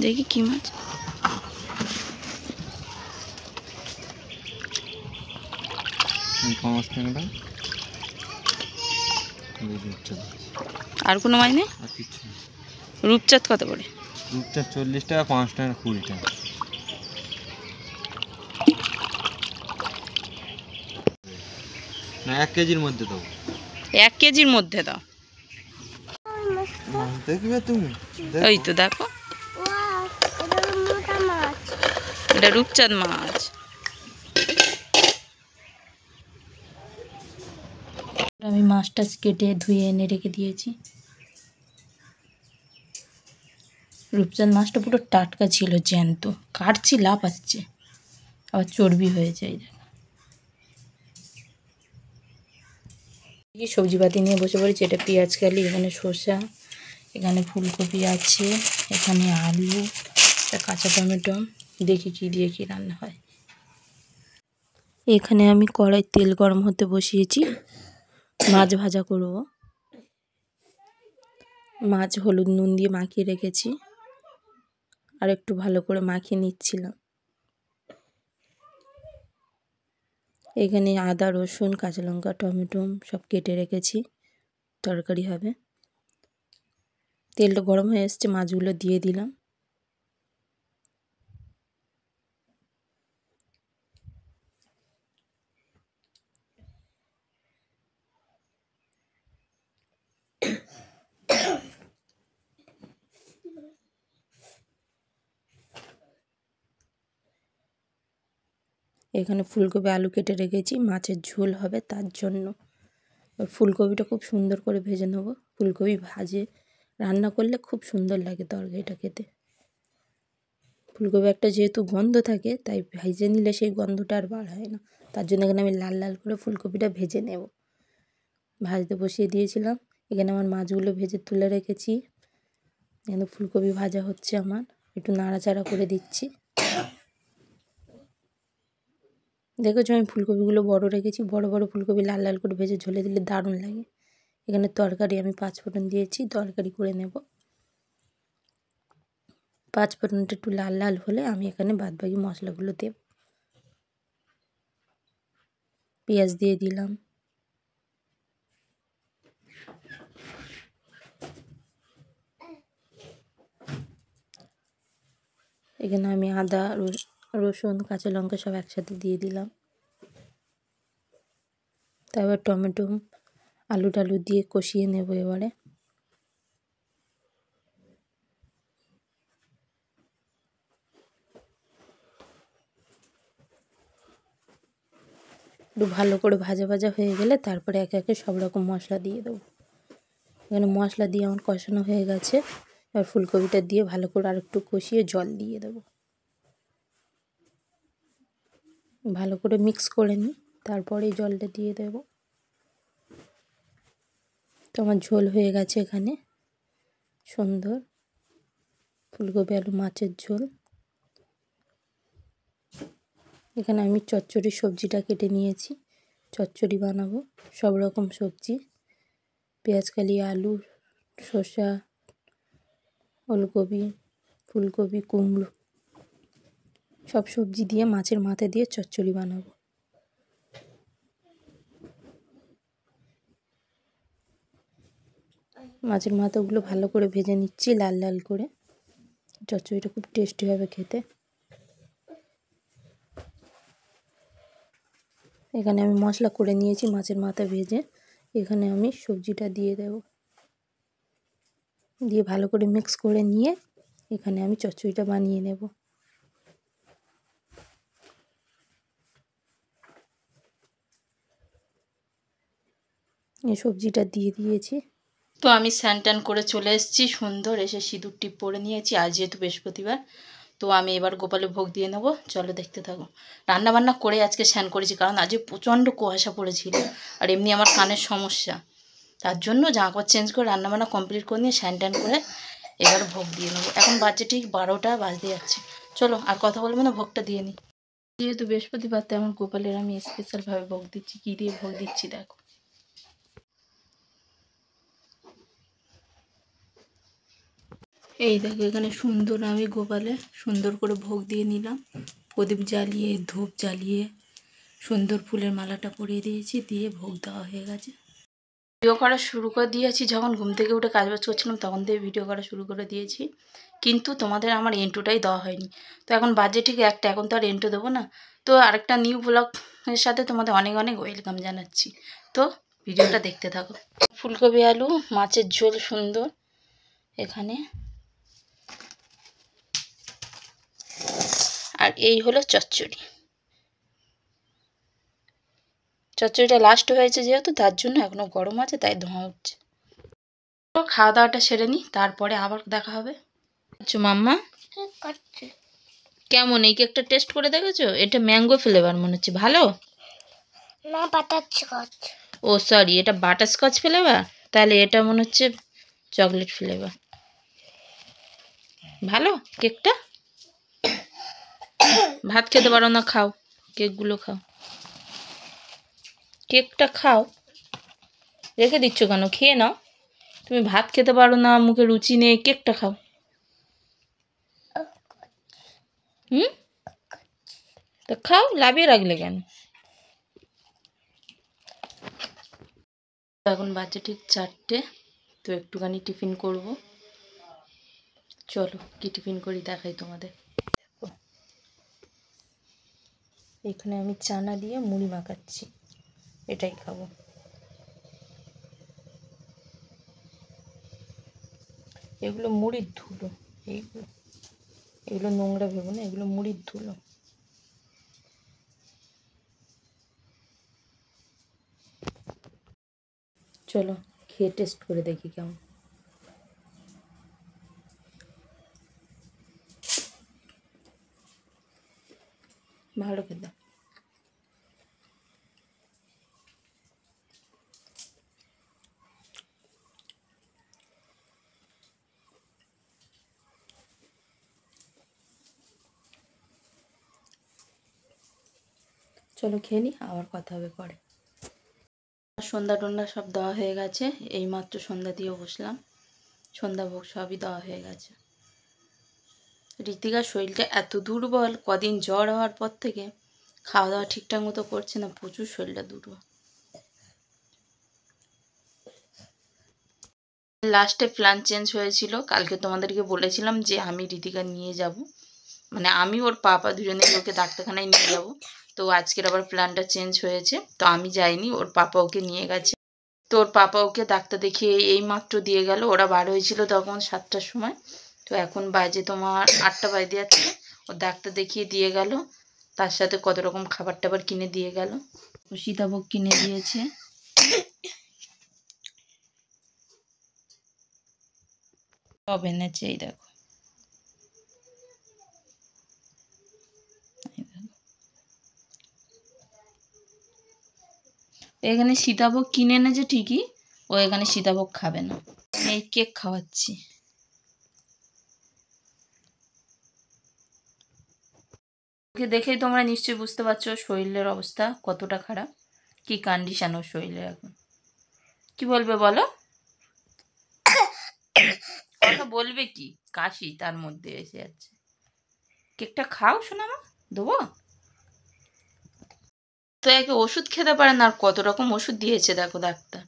দেখি কি মাছ। আর কোনো মাছ নেই? রূপচাঁদ কত করে? রূপচাঁদ 40 টাকা, 5 টাকা, 20 টাকা। না 1 কেজির মধ্যে দাও। 1 কেজির মধ্যে দাও। দেখবে তুমি? ওই তো দেখো, এটা রূপচাঁদ মাছ। আমি মাছটা কেটে ধুয়ে এনে রেখে দিয়েছি। রূপচাঁদ মাছটা পুরো টাটকা ছিল, জ্যান্ত। কাটছি লাফ আসছে, আবার চর্বি হয়ে যায়। সবজিপাতি নিয়ে বসে পড়েছি। এটা পেঁয়াজ কালি, এখানে শসা, এখানে ফুলকপি আছে, এখানে আলু, কাঁচা টমেটো। দেখি কি দিয়ে কি রান্না হয়। এখানে আমি কড়াই তেল গরম হতে বসিয়েছি, মাছ ভাজা করব। মাছ হলুদ নুন দিয়ে মাখিয়ে রেখেছি, আর একটু ভালো করে মাখিয়ে নিচ্ছিলাম। এখানে আদা রসুন কাঁচা লঙ্কা টমেটো সব কেটে রেখেছি, তরকারি হবে। তেলটা গরম হয়ে এসছে, মাছগুলো দিয়ে দিলাম। এখানে ফুলকপি আলু কেটে রেখেছি, মাছের ঝোল হবে তার জন্য। ফুলকপিটা খুব সুন্দর করে ভেজে নেব। ফুলকপি ভাজে রান্না করলে খুব সুন্দর লাগে তরকারিটা খেতে। ফুলকপি একটা যেহেতু গন্ধ থাকে, তাই ভেজে নিলে সেই গন্ধটা আর বার হয় না। তার জন্য এখানে আমি লাল লাল করে ফুলকপিটা ভেজে নেব। ভাজতে বসিয়ে দিয়েছিলাম। এখানে আমার মাছগুলো ভেজে তুলে রেখেছি। এখানে ফুলকপি ভাজা হচ্ছে আমার, একটু নাড়াচাড়া করে দিচ্ছি। দেখেছো আমি ফুলকপিগুলো বড় রেখেছি, বড় বড় ফুলকপি লাল লাল করে ভেজে ঝোলে দিলে দারুণ লাগে। এখানে তরকারি আমি 5 ফোড়ন দিয়েছি, তরকারি করে নেব। 5 ফোড়নটা একটু লাল লাল হলে আমি এখানে বাদবাকি মশলাগুলো দেব। পেঁয়াজ দিয়ে দিলাম, এখানে আমি আদা রসুন কাঁচা লঙ্কা সব একসাথে দিয়ে দিলাম। তারপর টমেটো আলু টালু দিয়ে কষিয়ে নেব। এবারে একটু ভালো করে ভাজা ভাজা হয়ে গেলে তারপরে একে একে সব রকম মশলা দিয়ে দেবো। এখানে মশলা দিয়ে আমার কষানো হয়ে গেছে। এবার ফুলকপিটা দিয়ে ভালো করে আর একটু কষিয়ে জল দিয়ে দেবো। ভালো করে মিক্স করে নিই, তারপরে জলটা দিয়ে দেব। তো আমার ঝোল হয়ে গেছে এখানে সুন্দর, ফুলকপি আলু মাছের ঝোল। এখানে আমি চচ্চড়ি সবজিটা কেটে নিয়েছি, চচ্চড়ি বানাবো। সব রকম সবজি, পেঁয়াজকালি আলু শসা ওলকপি ফুলকপি কুমড়ো সব সবজি দিয়ে মাছের মাথা দিয়ে চচ্চড়ি বানাবো। মাছের মাথাগুলো ভালো করে ভেজে নিচ্ছি লাল লাল করে। চচ্চড়িটা খুব টেস্টি হবে খেতে। এখানে আমি মশলা করে নিয়েছি মাছের মাথা ভেজে। এখানে আমি সবজিটা দিয়ে দেব, দিয়ে ভালো করে মিক্স করে নিয়ে এখানে আমি চচ্চড়িটা বানিয়ে নেব। এই সবজিটা দিয়ে দিয়েছি। তো আমি স্নান টান করে চলে এসেছি, সুন্দর এসে সিঁদুর টিপ পরে নিয়েছি। আজ যেহেতু বৃহস্পতিবার, তো আমি এবার গোপালে ভোগ দিয়ে নেবো। চলো দেখতে থাকো। রান্না বান্না করে আজকে স্নান করেছি, কারণ আজকে প্রচণ্ড কুয়াশা পড়েছিল, আর এমনি আমার কানের সমস্যা। তার জন্য জামা কাপড় চেঞ্জ করে রান্নাবান্না কমপ্লিট করে নিয়ে স্নান টান করে এবার ভোগ দিয়ে নেবো। এখন বাজে ঠিক 12টা বাজতে যাচ্ছে। চলো আর কথা বলবো না, ভোগটা দিয়ে নিই। যেহেতু বৃহস্পতিবার, তাই আমার গোপালের আমি স্পেশালভাবে ভোগ দিচ্ছি। কী দিয়ে ভোগ দিচ্ছি দেখো। এই দেখো এখানে সুন্দর আমি গোপালে সুন্দর করে ভোগ দিয়ে নিলাম, প্রদীপ জ্বালিয়ে ধূপ জ্বালিয়ে সুন্দর ফুলের মালাটা পরিয়ে দিয়েছি, দিয়ে ভোগ দেওয়া হয়ে গেছে। ভিডিও করা শুরু করে দিয়েছি, যখন ঘুম থেকে উঠে কাজবাজ করছিলাম তখন থেকে ভিডিও করা শুরু করে দিয়েছি, কিন্তু তোমাদের আমার এন্ট্রোটাই দেওয়া হয়নি। তো এখন বাজে ঠিক একটা, এখন তো আর এন্ট্রো দেবো না। তো আরেকটা নিউ ব্লগের সাথে তোমাদের অনেক অনেক ওয়েলকাম জানাচ্ছি। তো ভিডিওটা দেখতে থাকো। ফুলকপি আলু মাছের ঝোল সুন্দর এখানে, আর এই হলো চচ্চড়ি। চচ্চড়িটা লাস্ট হয়েছে যেহেতু, তার জন্য এখনও গরম আছে তাই ধোঁয়া উঠছে। তো খাওয়া দাওয়াটা সেরে নিই, তারপরে আবার দেখা হবে। আচ্ছা মাম্মা কেমন, এই কেকটা টেস্ট করে দেখেছো? এটা ম্যাঙ্গো ফ্লেভার মনে হচ্ছে, ভালো না বাটারস্কচ। ও সরি, এটা বাটারস্কচ ফ্লেভার, তাহলে এটা মনে হচ্ছে চকলেট ফ্লেভার। ভালো কেকটা, ভাত খেতে পারো না, খাও কেকগুলো খাও, কেকটা খাও, রেখে দিচ্ছ কেন? খেয়ে নাও, তুমি ভাত খেতে পারো না, মুখে রুচি নেই, কেকটা খাও। হুম, তা খাও, লাভিয়ে রাখলে কেন? এখন বাজে ঠিক 4টে, তো একটুখানি টিফিন করব। চলো কি টিফিন করি দেখাই তোমাদের। এখানে আমি চানা দিয়ে মুড়ি মাখাচ্ছি, এটাই খাবো। এগুলো মুড়ির ধুলো, এইগুলো এগুলো নোংরা ভেবো না, এগুলো মুড়ির ধুলো। চলো খেয়ে টেস্ট করে দেখি কেমন। ভালো খেতে। চলো খেয়ে নিই, আবার কথা হবে পরে। সন্ধ্যা টন্ধ্যা সব দেওয়া হয়ে গেছে, এইমাত্র সন্ধ্যা দিয়ে বসলাম, সন্ধ্যা ভোগ সবই দেওয়া হয়ে গেছে। ঋতিকার শরীরটা এত দুর্বল, কদিন জ্বর হওয়ার পর থেকে খাওয়া দাওয়া ঠিকঠাক মতো করছে না, প্রচুর শরীরটা দুর্বল। লাস্টে প্ল্যান চেঞ্জ হয়েছিল, কালকে তোমাদেরকে বলেছিলাম যে আমি ঋতিকা নিয়ে যাব, মানে আমি ওর পাপা দুজনে ওকে ডাক্তারখানায় নিয়ে যাব। তো আজকের আবার প্ল্যানটা চেঞ্জ হয়েছে, তো আমি যাইনি, ওর পাপা ওকে নিয়ে গেছে। তো ওর পাপা ওকে ডাক্তার দেখিয়ে এই মাত্র দিয়ে গেল, ওরা বার হয়েছিল তখন 7টার সময়, তো এখন বাজে তোমার 8টা বাজে যাচ্ছে। ও ডাক্তার দেখিয়ে দিয়ে গেল, তার সাথে কত রকম খাবার টাবার কিনে দিয়ে গেল, সীতাভোগ কিনে দিয়েছে। সব এনেছে, এই দেখো এখানে সীতাভোগ কিনে এনেছে ঠিকই, ও এখানে সীতাভোগ খাবে না, এই কেক খাওয়াচ্ছি। ওকে দেখেই তোমরা নিশ্চয়ই বুঝতে পারছো শরীরের অবস্থা কতটা খারাপ, কি কন্ডিশন ওর শরীরের এখন। কি বলবে বলো, কথা বলবে কি, কাশি তার মধ্যে এসে যাচ্ছে। কেকটা খাও শোনা, মা দেবো তো, একে ওষুধ খেতে পারে না, আর কত রকম ওষুধ দিয়েছে দেখো ডাক্তার।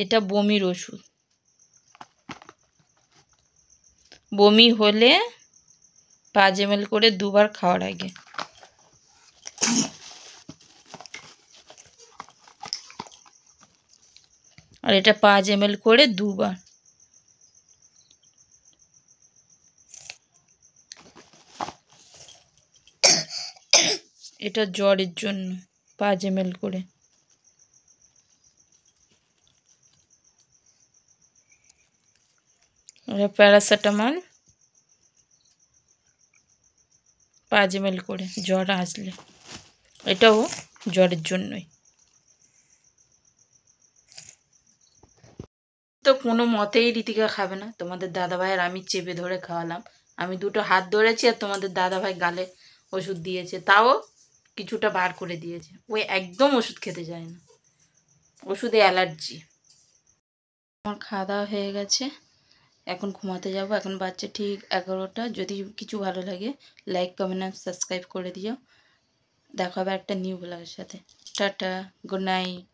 এটা বমির ওষুধ, বমি হলে 5 ml করে 2বার খাওয়ার আগে। আর এটা 5 ml করে 2বার। এটা জ্বরের জন্য 5 ml করে। এটা প্যারাসিটামল 5 ml করে জ্বর আসলে, এটাও জ্বরের জন্যই। তো কোনো মতেই ঋতিকা খাবে না, তোমাদের দাদাভাইয়ের আমি চেপে ধরে খাওয়ালাম, আমি দুটো হাত ধরেছি আর তোমাদের দাদাভাই গালে ওষুধ দিয়েছে, তাও কিছুটা বার করে দিয়েছে। ওই একদম ওষুধ খেতে চায় না, ওষুধে অ্যালার্জি। আমার খাওয়া দাওয়া হয়ে গেছে, এখন ঘুমাতে যাব। এখন বাচ্চা ঠিক 11টা। যদি কিছু ভালো লাগে লাইক কমেন্ট আর সাবস্ক্রাইব করে দিও। দেখা হবে একটা নিউ ব্লগের সাথে। Tata, good night.